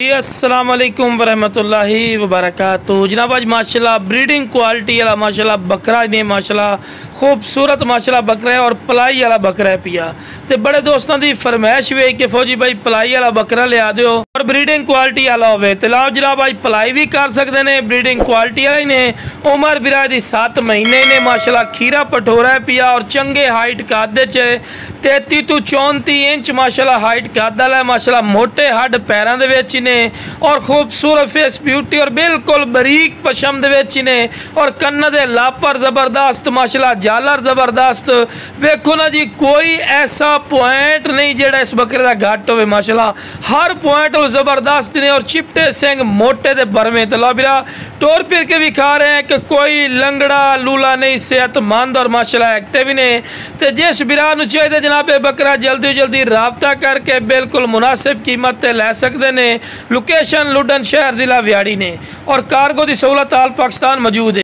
अस्सलाम वालेकुम वरहमतुल्लाहि वबरकातुहू। जनाब आज माशाल्लाह ब्रीडिंग क्वालिटी वाला माशाल्लाह बकरा ने माशाल्लाह खूबसूरत माशाल्लाह बकरा है और पलाई वाला बकरा है पिया। तो बड़े दोस्तों की फरमाइश वे कि फौजी भाई पलाई वाला बकरा लिया दो और ब्रीडिंग क्वालिटी वाला होवे। तो लाओ जनाब आज पलाई भी कर सकते हैं, ब्रीडिंग क्वालिटी वाले ने। उमर बिरा दी 7 महीने ने माशाल्लाह खीरा पठोरा है पिया और चंगे हाइट कादे च 33 तो 34 इंच माशाल्लाह हाइट कादा है। माशाल्लाह मोटे हड्ड पैरों दे विच ने और खूबसूरत फेस ब्यूटी और बिल्कुल बरीक पशम दे विच ने और कन्न दे लापर जबरदस्त माशाल्लाह जालर जबरदस्त। वेखो ना जी कोई ऐसा पॉइंट नहीं जेड़ा इस बकरे का घट हो। माशाल्लाह हर पॉइंट जबरदस्त ने और चिपटे सिंह मोटे दे भरवे। तो लो बिरा टोर फिर के भी खा रहे हैं कि कोई लंगड़ा लूला नहीं, सेहतमंद और माशाल्लाह एक्टिव ही ने। तो जिस बिरा नूं चाहिए जनाब बकरा जल्दी जल्दी राबता करके बिल्कुल मुनासिब कीमत ते लै सकते हैं। लोकेशन लुडन शहर जिला व्याड़ी ने और कार्गो की सहूलत आल पाकिस्तान मौजूद है।